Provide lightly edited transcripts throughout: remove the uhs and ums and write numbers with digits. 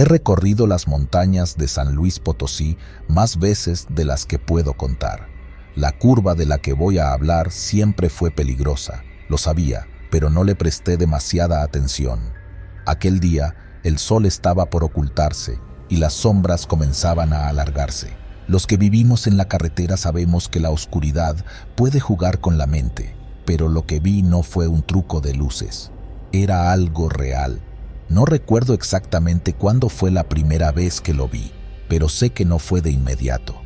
He recorrido las montañas de San Luis Potosí más veces de las que puedo contar. La curva de la que voy a hablar siempre fue peligrosa, lo sabía, pero no le presté demasiada atención. Aquel día, el sol estaba por ocultarse y las sombras comenzaban a alargarse. Los que vivimos en la carretera sabemos que la oscuridad puede jugar con la mente, pero lo que vi no fue un truco de luces. Era algo real. No recuerdo exactamente cuándo fue la primera vez que lo vi, pero sé que no fue de inmediato.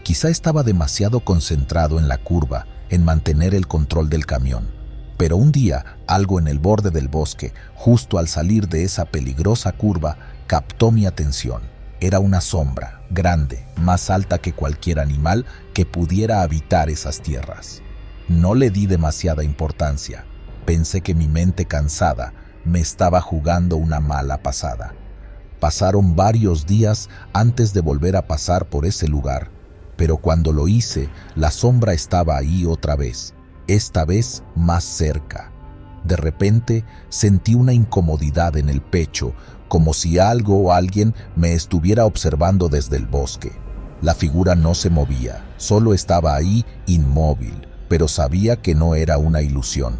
Quizá estaba demasiado concentrado en la curva, en mantener el control del camión. Pero un día, algo en el borde del bosque, justo al salir de esa peligrosa curva, captó mi atención. Era una sombra, grande, más alta que cualquier animal que pudiera habitar esas tierras. No le di demasiada importancia. Pensé que mi mente cansada me estaba jugando una mala pasada. Pasaron varios días antes de volver a pasar por ese lugar, pero cuando lo hice, la sombra estaba ahí otra vez, esta vez más cerca. De repente sentí una incomodidad en el pecho, como si algo o alguien me estuviera observando desde el bosque. La figura no se movía, solo estaba ahí inmóvil, pero sabía que no era una ilusión.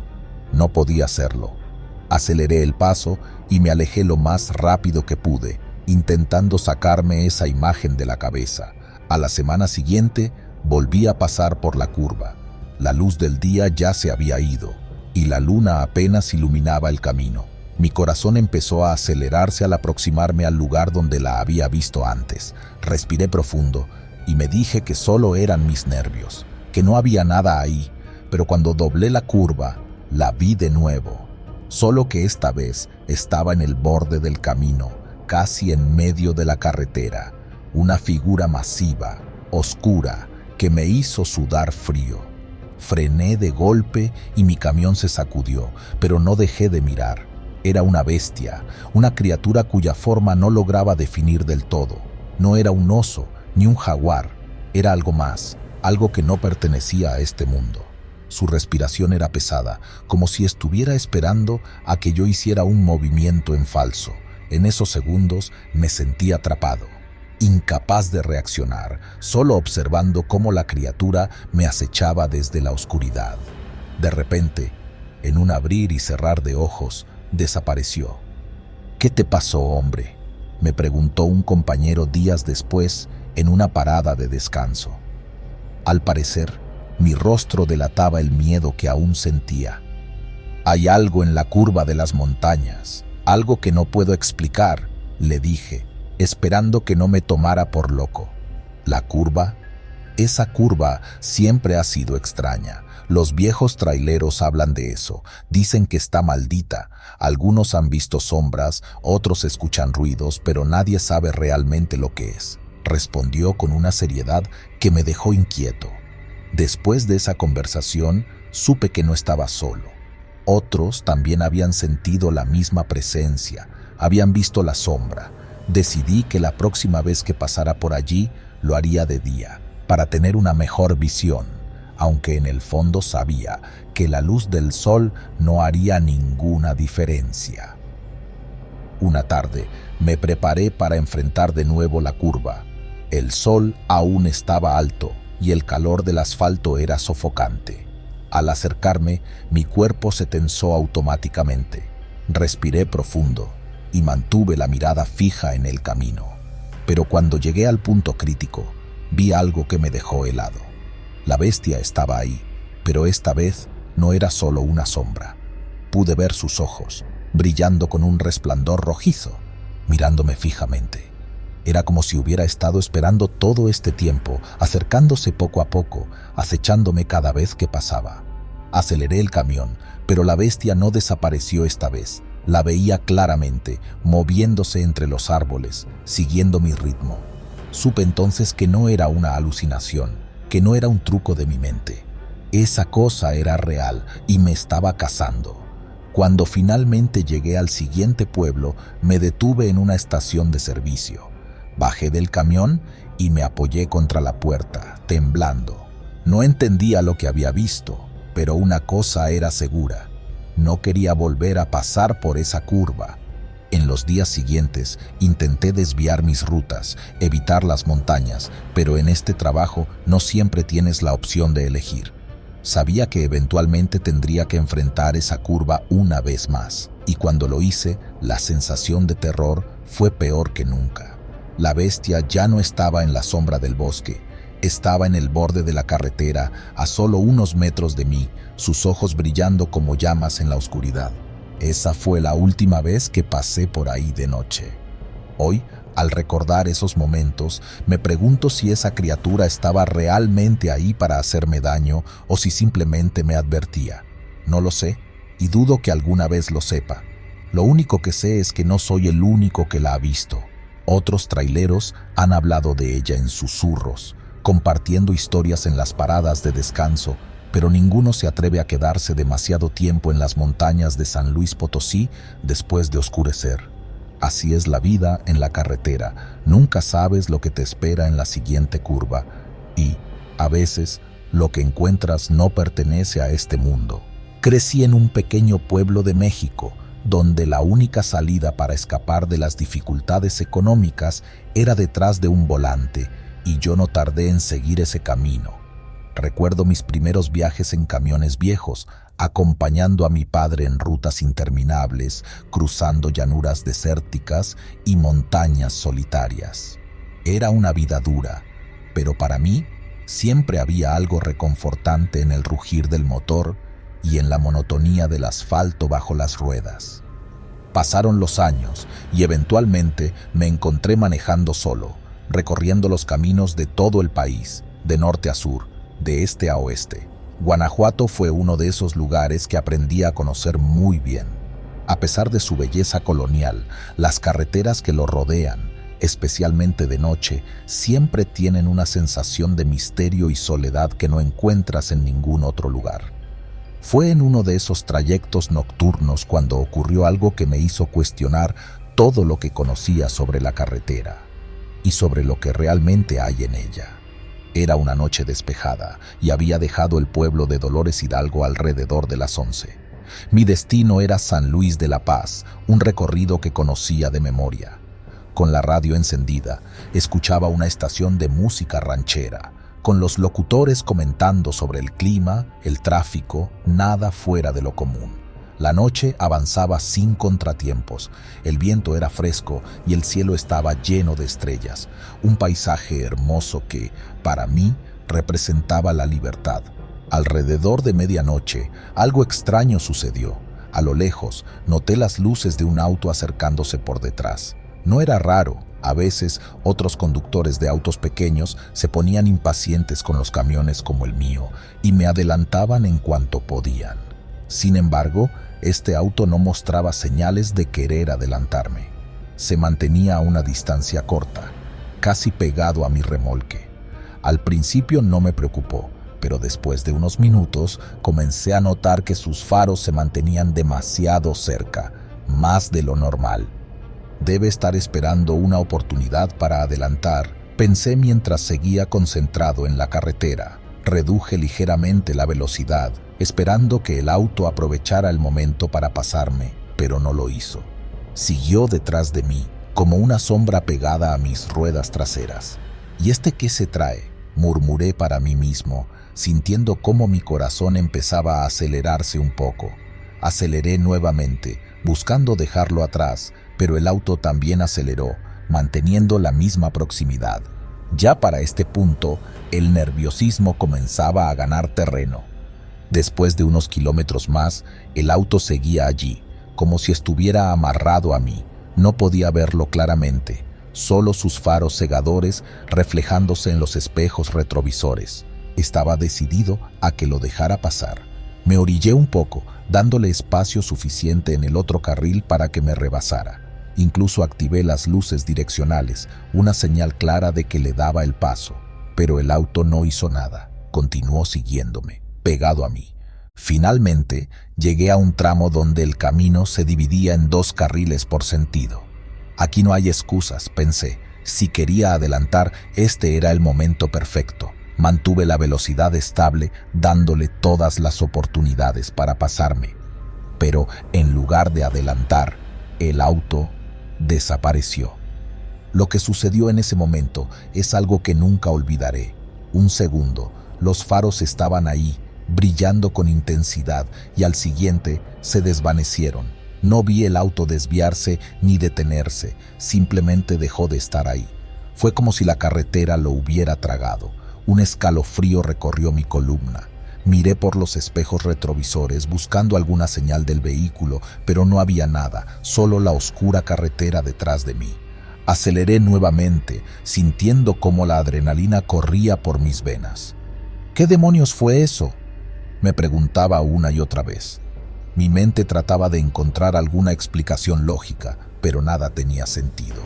No podía hacerlo. Aceleré el paso y me alejé lo más rápido que pude, intentando sacarme esa imagen de la cabeza. A la semana siguiente, volví a pasar por la curva. La luz del día ya se había ido, y la luna apenas iluminaba el camino. Mi corazón empezó a acelerarse al aproximarme al lugar donde la había visto antes. Respiré profundo y me dije que solo eran mis nervios, que no había nada ahí, pero cuando doblé la curva, la vi de nuevo. Solo que esta vez estaba en el borde del camino, casi en medio de la carretera, una figura masiva, oscura, que me hizo sudar frío. Frené de golpe y mi camión se sacudió, pero no dejé de mirar. Era una bestia, una criatura cuya forma no lograba definir del todo. No era un oso ni un jaguar, era algo más, algo que no pertenecía a este mundo. Su respiración era pesada, como si estuviera esperando a que yo hiciera un movimiento en falso. En esos segundos me sentí atrapado, incapaz de reaccionar, solo observando cómo la criatura me acechaba desde la oscuridad. De repente, en un abrir y cerrar de ojos, desapareció. «¿Qué te pasó, hombre?», me preguntó un compañero días después en una parada de descanso. Al parecer, mi rostro delataba el miedo que aún sentía. «Hay algo en la curva de las montañas, algo que no puedo explicar», le dije, esperando que no me tomara por loco. «¿La curva?». Esa curva siempre ha sido extraña. Los viejos traileros hablan de eso, dicen que está maldita. Algunos han visto sombras, otros escuchan ruidos, pero nadie sabe realmente lo que es, respondió con una seriedad que me dejó inquieto. Después de esa conversación, supe que no estaba solo. Otros también habían sentido la misma presencia, habían visto la sombra. Decidí que la próxima vez que pasara por allí, lo haría de día, para tener una mejor visión, aunque en el fondo sabía que la luz del sol no haría ninguna diferencia. Una tarde, me preparé para enfrentar de nuevo la curva. El sol aún estaba alto y el calor del asfalto era sofocante. Al acercarme, mi cuerpo se tensó automáticamente. Respiré profundo y mantuve la mirada fija en el camino. Pero cuando llegué al punto crítico, vi algo que me dejó helado. La bestia estaba ahí, pero esta vez no era solo una sombra. Pude ver sus ojos, brillando con un resplandor rojizo, mirándome fijamente. Era como si hubiera estado esperando todo este tiempo, acercándose poco a poco, acechándome cada vez que pasaba. Aceleré el camión, pero la bestia no desapareció esta vez. La veía claramente, moviéndose entre los árboles, siguiendo mi ritmo. Supe entonces que no era una alucinación, que no era un truco de mi mente. Esa cosa era real y me estaba cazando. Cuando finalmente llegué al siguiente pueblo, me detuve en una estación de servicio. Bajé del camión y me apoyé contra la puerta, temblando. No entendía lo que había visto, pero una cosa era segura. No quería volver a pasar por esa curva. En los días siguientes intenté desviar mis rutas, evitar las montañas, pero en este trabajo no siempre tienes la opción de elegir. Sabía que eventualmente tendría que enfrentar esa curva una vez más, y cuando lo hice, la sensación de terror fue peor que nunca. La bestia ya no estaba en la sombra del bosque, estaba en el borde de la carretera, a solo unos metros de mí, sus ojos brillando como llamas en la oscuridad. Esa fue la última vez que pasé por ahí de noche. Hoy, al recordar esos momentos, me pregunto si esa criatura estaba realmente ahí para hacerme daño o si simplemente me advertía. No lo sé, y dudo que alguna vez lo sepa. Lo único que sé es que no soy el único que la ha visto. Otros traileros han hablado de ella en susurros, compartiendo historias en las paradas de descanso, pero ninguno se atreve a quedarse demasiado tiempo en las montañas de San Luis Potosí después de oscurecer. Así es la vida en la carretera, nunca sabes lo que te espera en la siguiente curva y, a veces, lo que encuentras no pertenece a este mundo. Crecí en un pequeño pueblo de México, donde la única salida para escapar de las dificultades económicas era detrás de un volante, y yo no tardé en seguir ese camino. Recuerdo mis primeros viajes en camiones viejos, acompañando a mi padre en rutas interminables, cruzando llanuras desérticas y montañas solitarias. Era una vida dura, pero para mí siempre había algo reconfortante en el rugir del motor y en la monotonía del asfalto bajo las ruedas. Pasaron los años y eventualmente me encontré manejando solo, recorriendo los caminos de todo el país, de norte a sur, de este a oeste. Guanajuato fue uno de esos lugares que aprendí a conocer muy bien. A pesar de su belleza colonial, las carreteras que lo rodean, especialmente de noche, siempre tienen una sensación de misterio y soledad que no encuentras en ningún otro lugar. Fue en uno de esos trayectos nocturnos cuando ocurrió algo que me hizo cuestionar todo lo que conocía sobre la carretera y sobre lo que realmente hay en ella. Era una noche despejada y había dejado el pueblo de Dolores Hidalgo alrededor de las 11. Mi destino era San Luis de la Paz, un recorrido que conocía de memoria. Con la radio encendida, escuchaba una estación de música ranchera, con los locutores comentando sobre el clima, el tráfico, nada fuera de lo común. La noche avanzaba sin contratiempos, el viento era fresco y el cielo estaba lleno de estrellas, un paisaje hermoso que, para mí, representaba la libertad. Alrededor de medianoche, algo extraño sucedió. A lo lejos, noté las luces de un auto acercándose por detrás. No era raro, a veces otros conductores de autos pequeños se ponían impacientes con los camiones como el mío y me adelantaban en cuanto podían. Sin embargo, este auto no mostraba señales de querer adelantarme. Se mantenía a una distancia corta, casi pegado a mi remolque. Al principio no me preocupó, pero después de unos minutos comencé a notar que sus faros se mantenían demasiado cerca, más de lo normal. Debe estar esperando una oportunidad para adelantar, pensé mientras seguía concentrado en la carretera. Reduje ligeramente la velocidad, esperando que el auto aprovechara el momento para pasarme, pero no lo hizo. Siguió detrás de mí, como una sombra pegada a mis ruedas traseras. ¿Y este qué se trae?, murmuré para mí mismo, sintiendo cómo mi corazón empezaba a acelerarse un poco. Aceleré nuevamente, buscando dejarlo atrás, pero el auto también aceleró, manteniendo la misma proximidad. Ya para este punto, el nerviosismo comenzaba a ganar terreno. Después de unos kilómetros más, el auto seguía allí, como si estuviera amarrado a mí. No podía verlo claramente, solo sus faros cegadores reflejándose en los espejos retrovisores. Estaba decidido a que lo dejara pasar. Me orillé un poco, dándole espacio suficiente en el otro carril para que me rebasara. Incluso activé las luces direccionales, una señal clara de que le daba el paso. Pero el auto no hizo nada, continuó siguiéndome, pegado a mí. Finalmente, llegué a un tramo donde el camino se dividía en 2 carriles por sentido. Aquí no hay excusas, pensé. Si quería adelantar, este era el momento perfecto. Mantuve la velocidad estable, dándole todas las oportunidades para pasarme. Pero en lugar de adelantar, el auto desapareció. Lo que sucedió en ese momento es algo que nunca olvidaré. Un segundo, los faros estaban ahí, brillando con intensidad, y al siguiente se desvanecieron. No vi el auto desviarse ni detenerse, simplemente dejó de estar ahí. Fue como si la carretera lo hubiera tragado. Un escalofrío recorrió mi columna. Miré por los espejos retrovisores buscando alguna señal del vehículo, pero no había nada, solo la oscura carretera detrás de mí. Aceleré nuevamente, sintiendo cómo la adrenalina corría por mis venas. ¿Qué demonios fue eso?, me preguntaba una y otra vez. Mi mente trataba de encontrar alguna explicación lógica, pero nada tenía sentido.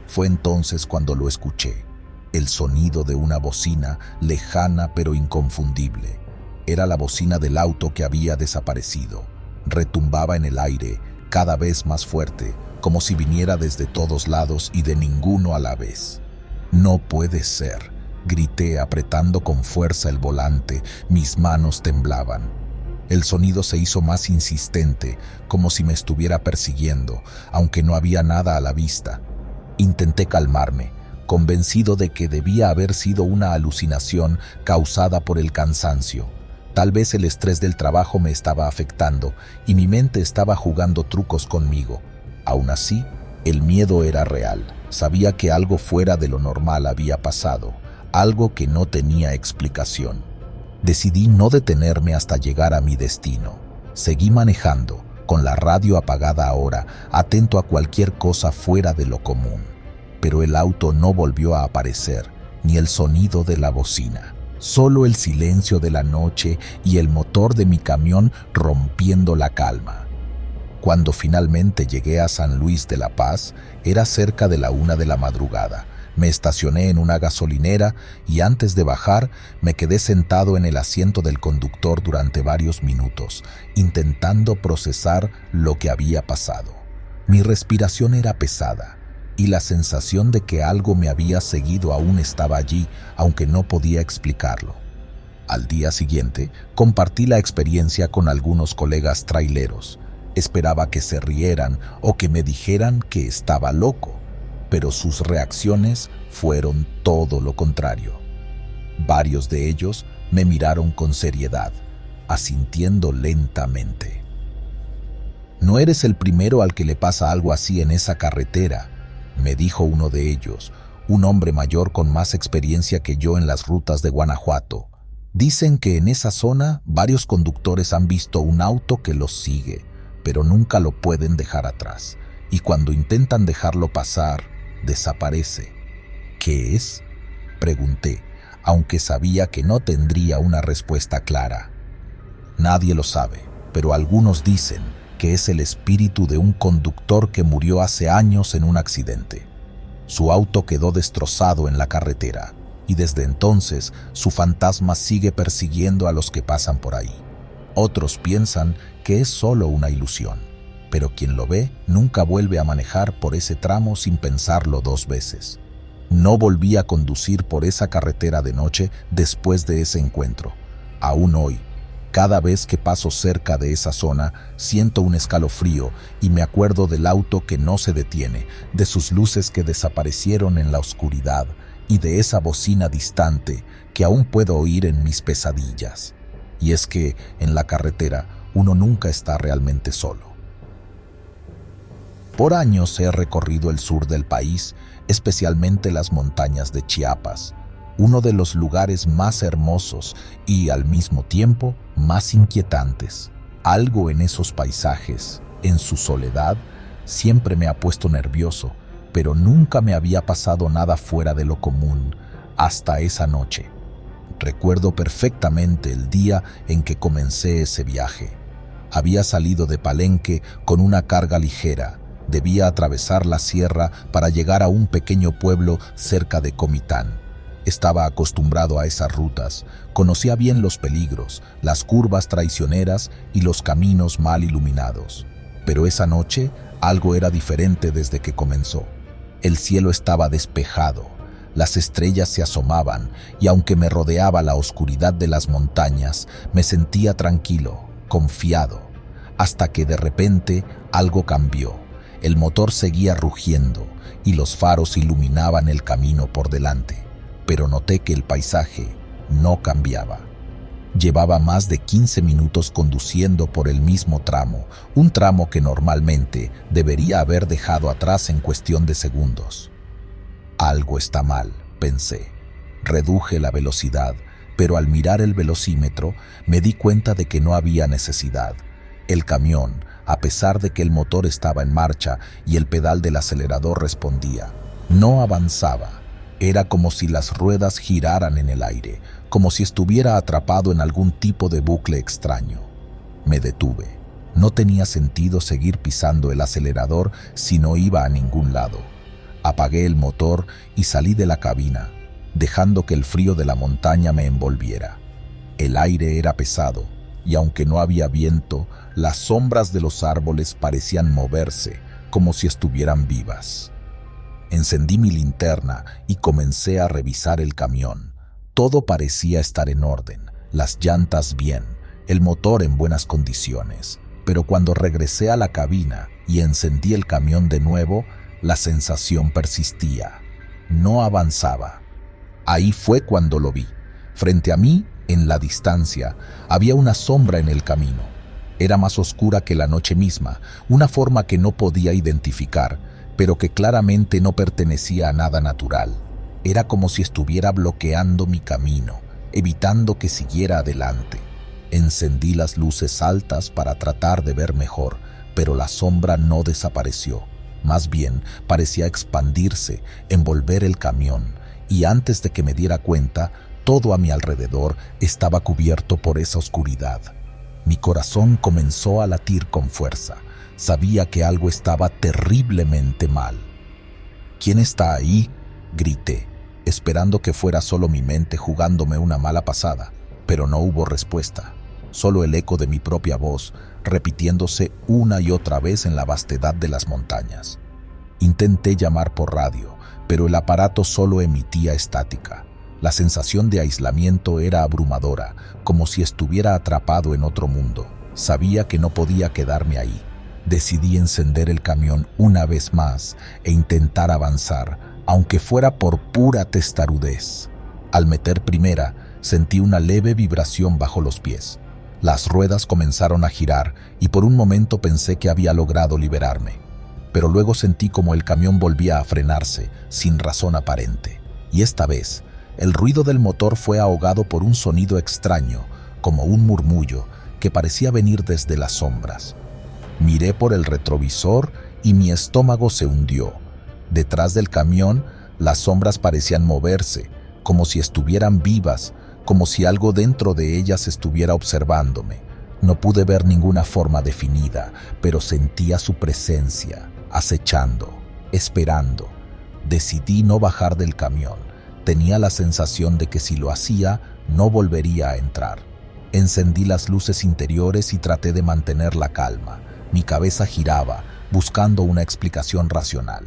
Fue entonces cuando lo escuché, el sonido de una bocina lejana pero inconfundible. Era la bocina del auto que había desaparecido. Retumbaba en el aire, cada vez más fuerte, como si viniera desde todos lados y de ninguno a la vez. «No puede ser», grité apretando con fuerza el volante, mis manos temblaban. El sonido se hizo más insistente, como si me estuviera persiguiendo, aunque no había nada a la vista. Intenté calmarme, convencido de que debía haber sido una alucinación causada por el cansancio. Tal vez el estrés del trabajo me estaba afectando y mi mente estaba jugando trucos conmigo. Aún así, el miedo era real. Sabía que algo fuera de lo normal había pasado, algo que no tenía explicación. Decidí no detenerme hasta llegar a mi destino. Seguí manejando, con la radio apagada ahora, atento a cualquier cosa fuera de lo común. Pero el auto no volvió a aparecer, ni el sonido de la bocina. Solo el silencio de la noche y el motor de mi camión rompiendo la calma. Cuando finalmente llegué a San Luis de la Paz, era cerca de la 1 de la madrugada. Me estacioné en una gasolinera y antes de bajar me quedé sentado en el asiento del conductor durante varios minutos, intentando procesar lo que había pasado. Mi respiración era pesada y la sensación de que algo me había seguido aún estaba allí, aunque no podía explicarlo. Al día siguiente, compartí la experiencia con algunos colegas traileros. Esperaba que se rieran o que me dijeran que estaba loco, pero sus reacciones fueron todo lo contrario. Varios de ellos me miraron con seriedad, asintiendo lentamente. «No eres el primero al que le pasa algo así en esa carretera», me dijo uno de ellos, un hombre mayor con más experiencia que yo en las rutas de Guanajuato. «Dicen que en esa zona varios conductores han visto un auto que los sigue, pero nunca lo pueden dejar atrás, y cuando intentan dejarlo pasar, desaparece». «¿Qué es?», pregunté, aunque sabía que no tendría una respuesta clara. «Nadie lo sabe, pero algunos dicen que es el espíritu de un conductor que murió hace años en un accidente. Su auto quedó destrozado en la carretera, y desde entonces su fantasma sigue persiguiendo a los que pasan por ahí. Otros piensan que es solo una ilusión, pero quien lo ve nunca vuelve a manejar por ese tramo sin pensarlo 2 veces. No volví a conducir por esa carretera de noche después de ese encuentro. Aún hoy, cada vez que paso cerca de esa zona, siento un escalofrío y me acuerdo del auto que no se detiene, de sus luces que desaparecieron en la oscuridad y de esa bocina distante que aún puedo oír en mis pesadillas. Y es que en la carretera uno nunca está realmente solo. Por años he recorrido el sur del país, especialmente las montañas de Chiapas, uno de los lugares más hermosos y al mismo tiempo más inquietantes. Algo en esos paisajes, en su soledad, siempre me ha puesto nervioso, pero nunca me había pasado nada fuera de lo común hasta esa noche. Recuerdo perfectamente el día en que comencé ese viaje. Había salido de Palenque con una carga ligera. Debía atravesar la sierra para llegar a un pequeño pueblo cerca de Comitán. Estaba acostumbrado a esas rutas, conocía bien los peligros, las curvas traicioneras y los caminos mal iluminados. Pero esa noche algo era diferente desde que comenzó. El cielo estaba despejado, las estrellas se asomaban y aunque me rodeaba la oscuridad de las montañas, me sentía tranquilo, confiado, hasta que de repente algo cambió. El motor seguía rugiendo y los faros iluminaban el camino por delante, pero noté que el paisaje no cambiaba. Llevaba más de 15 minutos conduciendo por el mismo tramo, un tramo que normalmente debería haber dejado atrás en cuestión de segundos. Algo está mal, pensé. Reduje la velocidad, pero al mirar el velocímetro me di cuenta de que no había necesidad. El camión, a pesar de que el motor estaba en marcha y el pedal del acelerador respondía, no avanzaba. Era como si las ruedas giraran en el aire, como si estuviera atrapado en algún tipo de bucle extraño. Me detuve. No tenía sentido seguir pisando el acelerador si no iba a ningún lado. Apagué el motor y salí de la cabina, dejando que el frío de la montaña me envolviera. El aire era pesado, y aunque no había viento, las sombras de los árboles parecían moverse, como si estuvieran vivas. Encendí mi linterna y comencé a revisar el camión. Todo parecía estar en orden, las llantas bien, el motor en buenas condiciones. Pero cuando regresé a la cabina y encendí el camión de nuevo, la sensación persistía. No avanzaba. Ahí fue cuando lo vi. Frente a mí, en la distancia, había una sombra en el camino. Era más oscura que la noche misma, una forma que no podía identificar, pero que claramente no pertenecía a nada natural. Era como si estuviera bloqueando mi camino, evitando que siguiera adelante. Encendí las luces altas para tratar de ver mejor, pero la sombra no desapareció. Más bien, parecía expandirse, envolver el camión, y antes de que me diera cuenta, todo a mi alrededor estaba cubierto por esa oscuridad. Mi corazón comenzó a latir con fuerza. Sabía que algo estaba terriblemente mal. ¿Quién está ahí?, grité, esperando que fuera solo mi mente jugándome una mala pasada, pero no hubo respuesta, solo el eco de mi propia voz repitiéndose una y otra vez en la vastedad de las montañas. Intenté llamar por radio, pero el aparato solo emitía estática. La sensación de aislamiento era abrumadora, como si estuviera atrapado en otro mundo. Sabía que no podía quedarme ahí. Decidí encender el camión una vez más e intentar avanzar, aunque fuera por pura testarudez. Al meter primera, sentí una leve vibración bajo los pies. Las ruedas comenzaron a girar y por un momento pensé que había logrado liberarme. Pero luego sentí como el camión volvía a frenarse, sin razón aparente. Y esta vez, el ruido del motor fue ahogado por un sonido extraño, como un murmullo que parecía venir desde las sombras. Miré por el retrovisor y mi estómago se hundió. Detrás del camión, las sombras parecían moverse, como si estuvieran vivas, como si algo dentro de ellas estuviera observándome. No pude ver ninguna forma definida, pero sentía su presencia, acechando, esperando. Decidí no bajar del camión. Tenía la sensación de que si lo hacía, no volvería a entrar. Encendí las luces interiores y traté de mantener la calma. Mi cabeza giraba, buscando una explicación racional.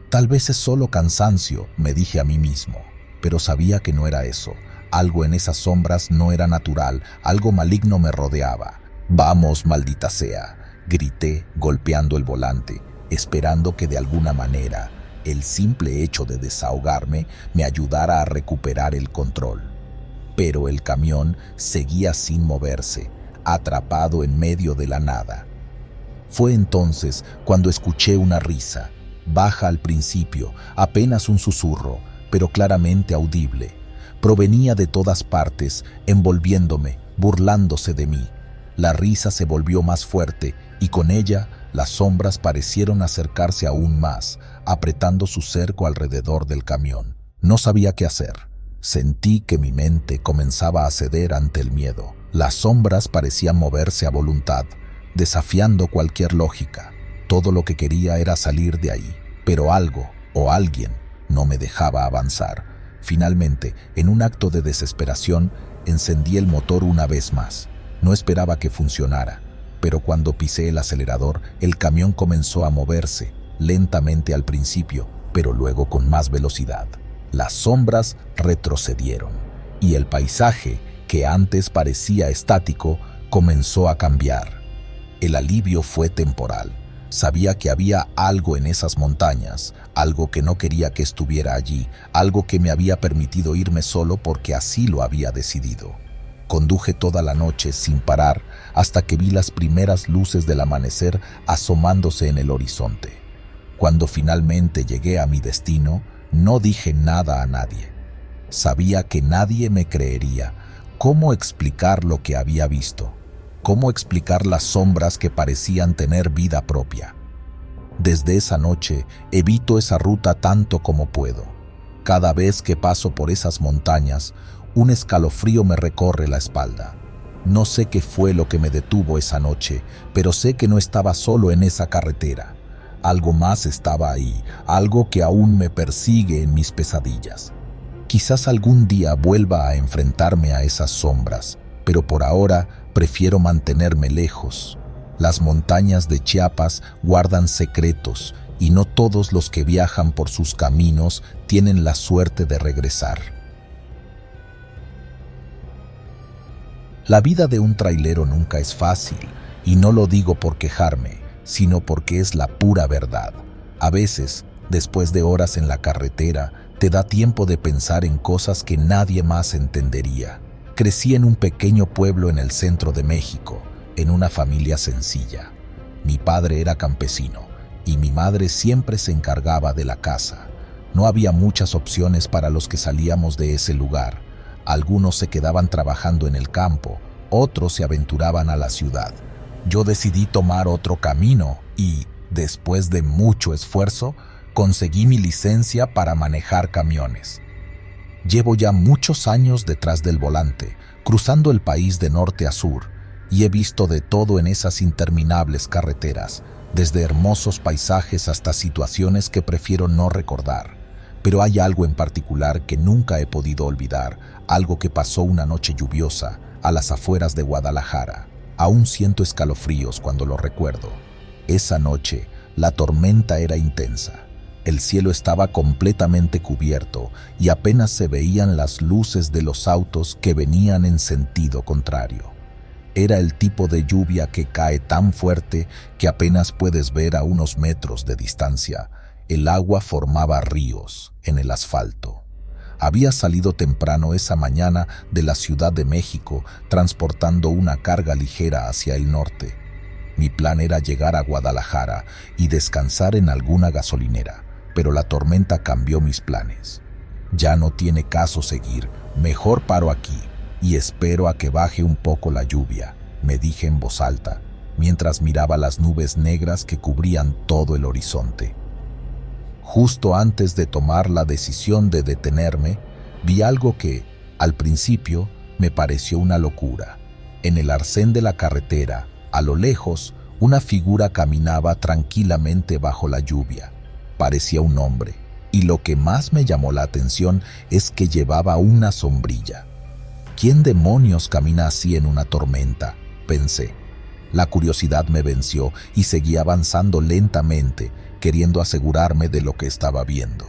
Tal vez es solo cansancio, me dije a mí mismo, pero sabía que no era eso. Algo en esas sombras no era natural, algo maligno me rodeaba. «Vamos, maldita sea», grité, golpeando el volante, esperando que de alguna manera el simple hecho de desahogarme me ayudara a recuperar el control. Pero el camión seguía sin moverse, atrapado en medio de la nada. Fue entonces cuando escuché una risa, baja al principio, apenas un susurro, pero claramente audible. Provenía de todas partes, envolviéndome, burlándose de mí. La risa se volvió más fuerte y con ella las sombras parecieron acercarse aún más, apretando su cerco alrededor del camión. No sabía qué hacer. Sentí que mi mente comenzaba a ceder ante el miedo. Las sombras parecían moverse a voluntad, desafiando cualquier lógica. Todo lo que quería era salir de ahí, pero algo o alguien no me dejaba avanzar. Finalmente, en un acto de desesperación, encendí el motor una vez más. No esperaba que funcionara, pero cuando pisé el acelerador, el camión comenzó a moverse, lentamente al principio, pero luego con más velocidad. Las sombras retrocedieron, y el paisaje, que antes parecía estático, comenzó a cambiar. El alivio fue temporal. Sabía que había algo en esas montañas, algo que no quería que estuviera allí, algo que me había permitido irme solo porque así lo había decidido. Conduje toda la noche sin parar hasta que vi las primeras luces del amanecer asomándose en el horizonte. Cuando finalmente llegué a mi destino, no dije nada a nadie. Sabía que nadie me creería. ¿Cómo explicar lo que había visto? ¿Cómo explicar las sombras que parecían tener vida propia? Desde esa noche evito esa ruta tanto como puedo. Cada vez que paso por esas montañas, un escalofrío me recorre la espalda. No sé qué fue lo que me detuvo esa noche, pero sé que no estaba solo en esa carretera. Algo más estaba ahí, algo que aún me persigue en mis pesadillas. Quizás algún día vuelva a enfrentarme a esas sombras, pero por ahora prefiero mantenerme lejos. Las montañas de Chiapas guardan secretos y no todos los que viajan por sus caminos tienen la suerte de regresar. La vida de un trailero nunca es fácil, y no lo digo por quejarme, sino porque es la pura verdad. A veces, después de horas en la carretera, te da tiempo de pensar en cosas que nadie más entendería. Crecí en un pequeño pueblo en el centro de México, en una familia sencilla. Mi padre era campesino y mi madre siempre se encargaba de la casa. No había muchas opciones para los que salíamos de ese lugar. Algunos se quedaban trabajando en el campo, otros se aventuraban a la ciudad. Yo decidí tomar otro camino y, después de mucho esfuerzo, conseguí mi licencia para manejar camiones. Llevo ya muchos años detrás del volante, cruzando el país de norte a sur, y he visto de todo en esas interminables carreteras, desde hermosos paisajes hasta situaciones que prefiero no recordar. Pero hay algo en particular que nunca he podido olvidar, algo que pasó una noche lluviosa a las afueras de Guadalajara. Aún siento escalofríos cuando lo recuerdo. Esa noche, la tormenta era intensa. El cielo estaba completamente cubierto y apenas se veían las luces de los autos que venían en sentido contrario. Era el tipo de lluvia que cae tan fuerte que apenas puedes ver a unos metros de distancia. El agua formaba ríos en el asfalto. Había salido temprano esa mañana de la Ciudad de México transportando una carga ligera hacia el norte. Mi plan era llegar a Guadalajara y descansar en alguna gasolinera, pero la tormenta cambió mis planes. Ya no tiene caso seguir, mejor paro aquí y espero a que baje un poco la lluvia, me dije en voz alta, mientras miraba las nubes negras que cubrían todo el horizonte. Justo antes de tomar la decisión de detenerme, vi algo que, al principio, me pareció una locura. En el arcén de la carretera, a lo lejos, una figura caminaba tranquilamente bajo la lluvia. Parecía un hombre, y lo que más me llamó la atención es que llevaba una sombrilla. ¿Quién demonios camina así en una tormenta?, pensé. La curiosidad me venció y seguí avanzando lentamente, queriendo asegurarme de lo que estaba viendo.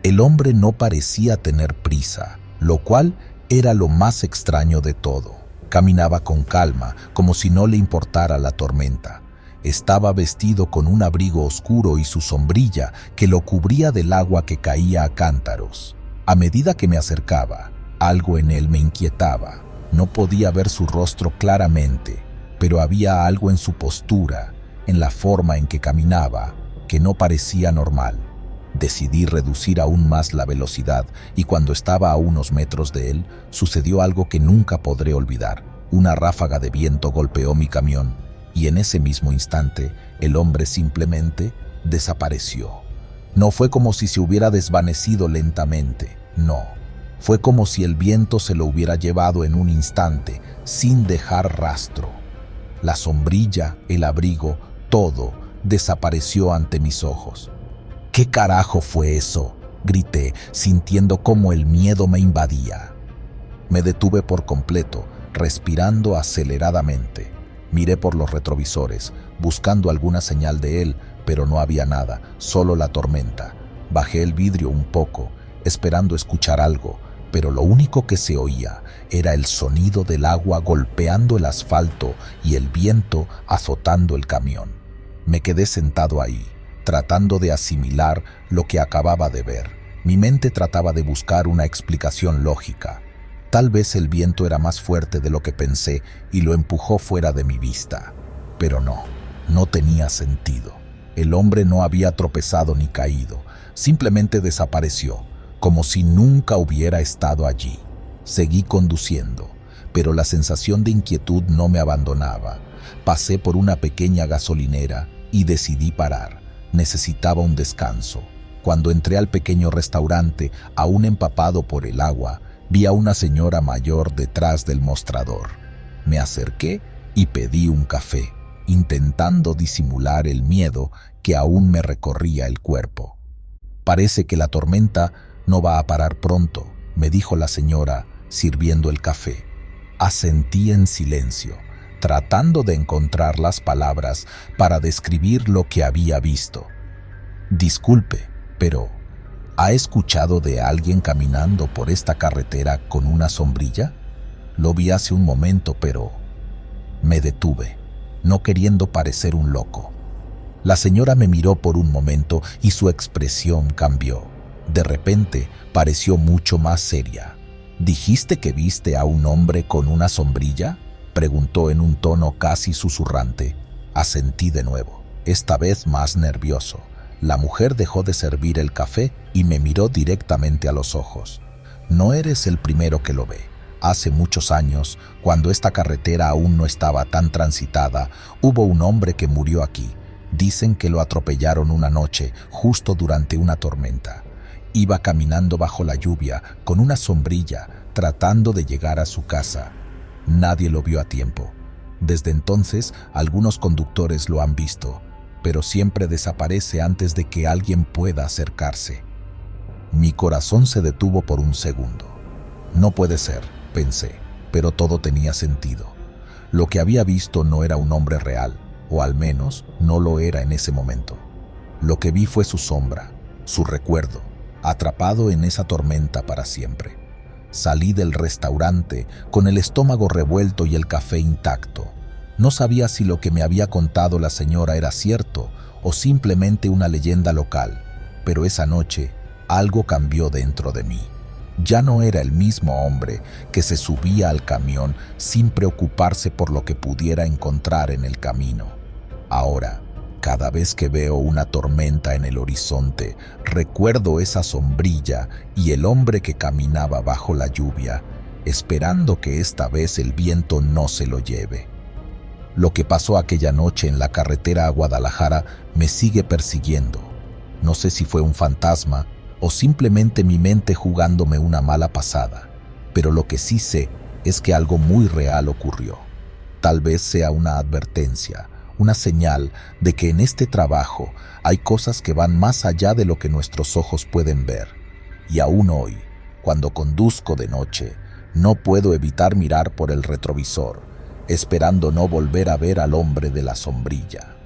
El hombre no parecía tener prisa, lo cual era lo más extraño de todo. Caminaba con calma, como si no le importara la tormenta. Estaba vestido con un abrigo oscuro y su sombrilla que lo cubría del agua que caía a cántaros. A medida que me acercaba, algo en él me inquietaba. No podía ver su rostro claramente, pero había algo en su postura, en la forma en que caminaba, que no parecía normal. Decidí reducir aún más la velocidad y cuando estaba a unos metros de él, sucedió algo que nunca podré olvidar. Una ráfaga de viento golpeó mi camión y en ese mismo instante el hombre simplemente desapareció. No fue como si se hubiera desvanecido lentamente, no. Fue como si el viento se lo hubiera llevado en un instante, sin dejar rastro. La sombrilla, el abrigo, todo desapareció ante mis ojos. ¿Qué carajo fue eso?, grité, sintiendo cómo el miedo me invadía. Me detuve por completo, respirando aceleradamente. Miré por los retrovisores, buscando alguna señal de él, pero no había nada, solo la tormenta. Bajé el vidrio un poco, esperando escuchar algo, pero lo único que se oía era el sonido del agua golpeando el asfalto y el viento azotando el camión. Me quedé sentado ahí, tratando de asimilar lo que acababa de ver. Mi mente trataba de buscar una explicación lógica. Tal vez el viento era más fuerte de lo que pensé y lo empujó fuera de mi vista. Pero no tenía sentido. El hombre no había tropezado ni caído, simplemente desapareció, como si nunca hubiera estado allí. Seguí conduciendo, pero la sensación de inquietud no me abandonaba. Pasé por una pequeña gasolinera y decidí parar. Necesitaba un descanso. Cuando entré al pequeño restaurante, aún empapado por el agua, vi a una señora mayor detrás del mostrador. Me acerqué y pedí un café, intentando disimular el miedo que aún me recorría el cuerpo. «Parece que la tormenta no va a parar pronto», me dijo la señora, sirviendo el café. Asentí en silencio, tratando de encontrar las palabras para describir lo que había visto. «Disculpe, pero ¿ha escuchado de alguien caminando por esta carretera con una sombrilla? Lo vi hace un momento, pero…». Me detuve, no queriendo parecer un loco. La señora me miró por un momento y su expresión cambió. De repente pareció mucho más seria. «¿Dijiste que viste a un hombre con una sombrilla?», preguntó en un tono casi susurrante. Asentí de nuevo, esta vez más nervioso. La mujer dejó de servir el café y me miró directamente a los ojos. «No eres el primero que lo ve. Hace muchos años, cuando esta carretera aún no estaba tan transitada, hubo un hombre que murió aquí. Dicen que lo atropellaron una noche, justo durante una tormenta. Iba caminando bajo la lluvia, con una sombrilla, tratando de llegar a su casa. Nadie lo vio a tiempo. Desde entonces, algunos conductores lo han visto, pero siempre desaparece antes de que alguien pueda acercarse». Mi corazón se detuvo por un segundo. «No puede ser», pensé, pero todo tenía sentido. Lo que había visto no era un hombre real, o al menos no lo era en ese momento. Lo que vi fue su sombra, su recuerdo, atrapado en esa tormenta para siempre. Salí del restaurante con el estómago revuelto y el café intacto. No sabía si lo que me había contado la señora era cierto o simplemente una leyenda local, pero esa noche algo cambió dentro de mí. Ya no era el mismo hombre que se subía al camión sin preocuparse por lo que pudiera encontrar en el camino. Ahora, cada vez que veo una tormenta en el horizonte, recuerdo esa sombrilla y el hombre que caminaba bajo la lluvia, esperando que esta vez el viento no se lo lleve. Lo que pasó aquella noche en la carretera a Guadalajara me sigue persiguiendo. No sé si fue un fantasma o simplemente mi mente jugándome una mala pasada, pero lo que sí sé es que algo muy real ocurrió. Tal vez sea una advertencia, una señal de que en este trabajo hay cosas que van más allá de lo que nuestros ojos pueden ver. Y aún hoy, cuando conduzco de noche, no puedo evitar mirar por el retrovisor, esperando no volver a ver al hombre de la sombrilla.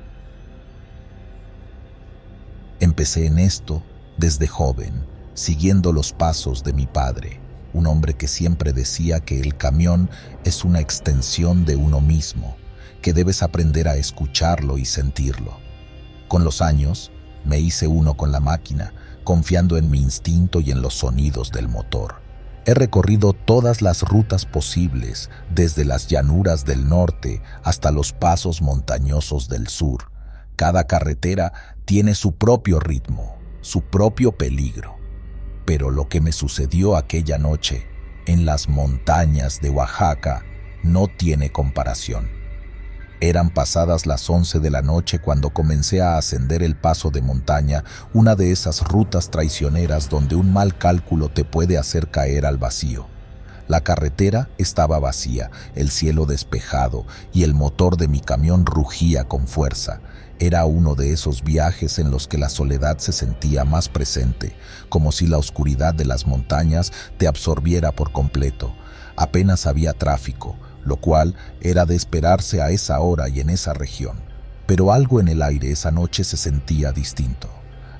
Empecé en esto desde joven, siguiendo los pasos de mi padre, un hombre que siempre decía que el camión es una extensión de uno mismo, que debes aprender a escucharlo y sentirlo. Con los años, me hice uno con la máquina, confiando en mi instinto y en los sonidos del motor. He recorrido todas las rutas posibles, desde las llanuras del norte hasta los pasos montañosos del sur. Cada carretera tiene su propio ritmo, su propio peligro. Pero lo que me sucedió aquella noche en las montañas de Oaxaca no tiene comparación. Eran pasadas las 11 de la noche cuando comencé a ascender el paso de montaña, una de esas rutas traicioneras donde un mal cálculo te puede hacer caer al vacío. La carretera estaba vacía, el cielo despejado y el motor de mi camión rugía con fuerza. Era uno de esos viajes en los que la soledad se sentía más presente, como si la oscuridad de las montañas te absorbiera por completo. Apenas había tráfico, lo cual era de esperarse a esa hora y en esa región. Pero algo en el aire esa noche se sentía distinto.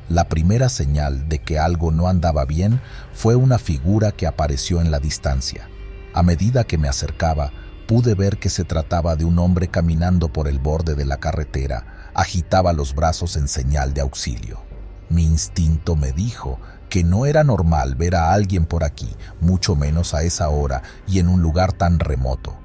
La primera señal de que algo no andaba bien fue una figura que apareció en la distancia. A medida que me acercaba, pude ver que se trataba de un hombre caminando por el borde de la carretera, Agitaba los brazos en señal de auxilio. Mi instinto me dijo que no era normal ver a alguien por aquí, mucho menos a esa hora y en un lugar tan remoto.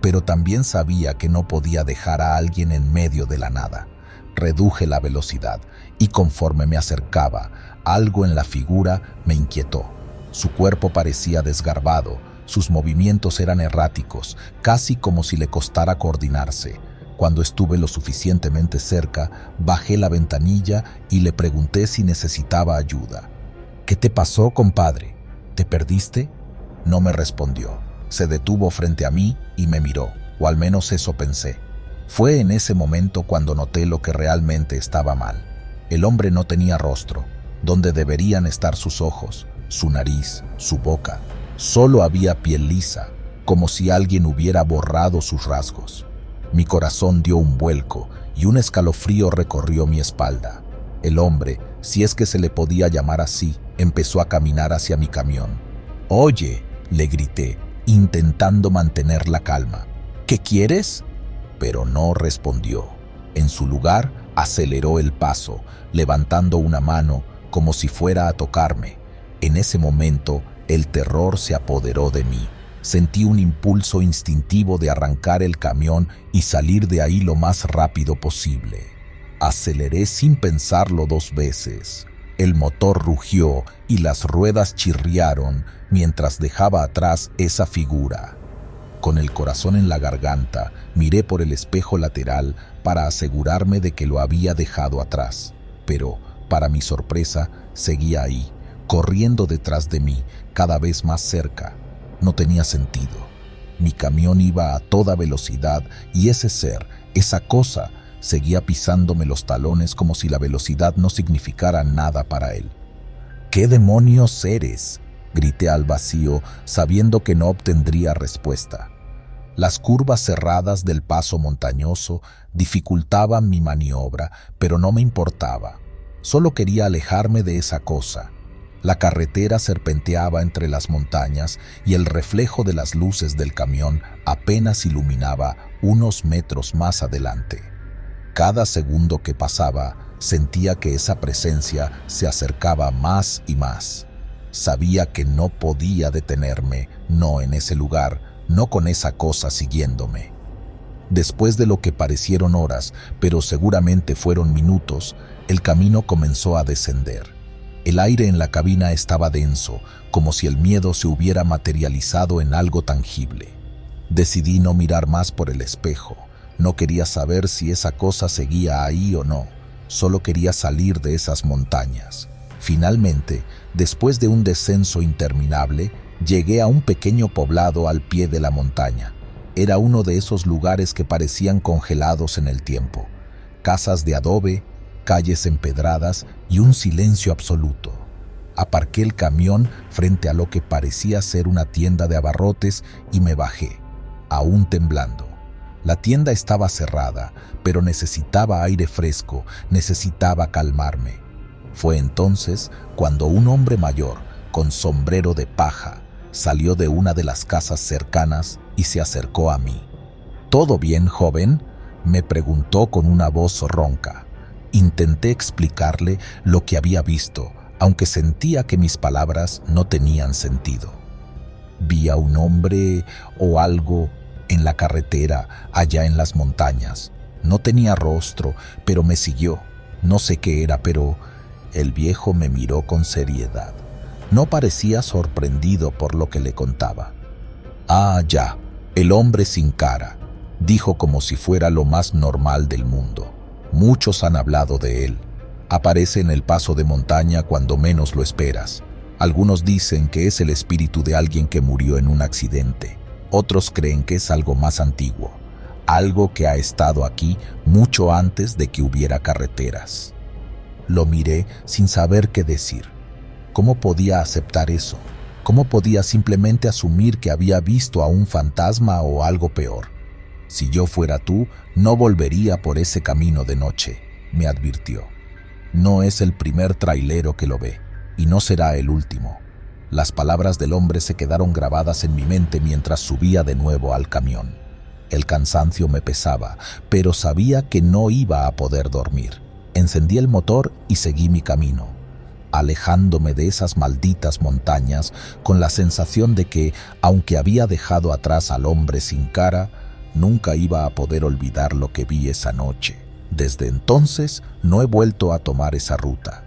Pero también sabía que no podía dejar a alguien en medio de la nada. Reduje la velocidad y conforme me acercaba, algo en la figura me inquietó. Su cuerpo parecía desgarbado, sus movimientos eran erráticos, casi como si le costara coordinarse. Cuando estuve lo suficientemente cerca, bajé la ventanilla y le pregunté si necesitaba ayuda. «¿Qué te pasó, compadre? ¿Te perdiste?» No me respondió. Se detuvo frente a mí y me miró, o al menos eso pensé. Fue en ese momento cuando noté lo que realmente estaba mal. El hombre no tenía rostro, donde deberían estar sus ojos, su nariz, su boca. Solo había piel lisa, como si alguien hubiera borrado sus rasgos. Mi corazón dio un vuelco y un escalofrío recorrió mi espalda. El hombre, si es que se le podía llamar así, empezó a caminar hacia mi camión. «Oye», le grité, intentando mantener la calma. «¿Qué quieres?» Pero no respondió. En su lugar, aceleró el paso, levantando una mano como si fuera a tocarme. En ese momento, el terror se apoderó de mí. Sentí un impulso instintivo de arrancar el camión y salir de ahí lo más rápido posible. Aceleré sin pensarlo 2 veces. El motor rugió y las ruedas chirriaron mientras dejaba atrás esa figura. Con el corazón en la garganta, miré por el espejo lateral para asegurarme de que lo había dejado atrás. Pero, para mi sorpresa, seguía ahí, corriendo detrás de mí, cada vez más cerca. No tenía sentido. Mi camión iba a toda velocidad y ese ser, esa cosa, seguía pisándome los talones como si la velocidad no significara nada para él. «¿Qué demonios eres?», grité al vacío, sabiendo que no obtendría respuesta. Las curvas cerradas del paso montañoso dificultaban mi maniobra, pero no me importaba. Solo quería alejarme de esa cosa. La carretera serpenteaba entre las montañas y el reflejo de las luces del camión apenas iluminaba unos metros más adelante. Cada segundo que pasaba, sentía que esa presencia se acercaba más y más. Sabía que no podía detenerme, no en ese lugar, no con esa cosa siguiéndome. Después de lo que parecieron horas, pero seguramente fueron minutos, el camino comenzó a descender. El aire en la cabina estaba denso, como si el miedo se hubiera materializado en algo tangible. Decidí no mirar más por el espejo. No quería saber si esa cosa seguía ahí o no. Solo quería salir de esas montañas. Finalmente, después de un descenso interminable, llegué a un pequeño poblado al pie de la montaña. Era uno de esos lugares que parecían congelados en el tiempo. Casas de adobe, calles empedradas y un silencio absoluto. Aparqué el camión frente a lo que parecía ser una tienda de abarrotes y me bajé, aún temblando. La tienda estaba cerrada, pero necesitaba aire fresco, necesitaba calmarme. Fue entonces cuando un hombre mayor, con sombrero de paja, salió de una de las casas cercanas y se acercó a mí. «¿Todo bien, joven?», me preguntó con una voz ronca. Intenté explicarle lo que había visto, aunque sentía que mis palabras no tenían sentido. «Vi a un hombre o algo en la carretera, allá en las montañas. No tenía rostro, pero me siguió. No sé qué era, pero…». El viejo me miró con seriedad. No parecía sorprendido por lo que le contaba. «Ah, ya, el hombre sin cara», dijo como si fuera lo más normal del mundo. «Muchos han hablado de él. Aparece en el paso de montaña cuando menos lo esperas. Algunos dicen que es el espíritu de alguien que murió en un accidente. Otros creen que es algo más antiguo, algo que ha estado aquí mucho antes de que hubiera carreteras». Lo miré sin saber qué decir. ¿Cómo podía aceptar eso? ¿Cómo podía simplemente asumir que había visto a un fantasma o algo peor? «Si yo fuera tú, no volvería por ese camino de noche», me advirtió. «No es el primer trailero que lo ve, y no será el último». Las palabras del hombre se quedaron grabadas en mi mente mientras subía de nuevo al camión. El cansancio me pesaba, pero sabía que no iba a poder dormir. Encendí el motor y seguí mi camino, alejándome de esas malditas montañas con la sensación de que, aunque había dejado atrás al hombre sin cara, nunca iba a poder olvidar lo que vi esa noche. Desde entonces no he vuelto a tomar esa ruta.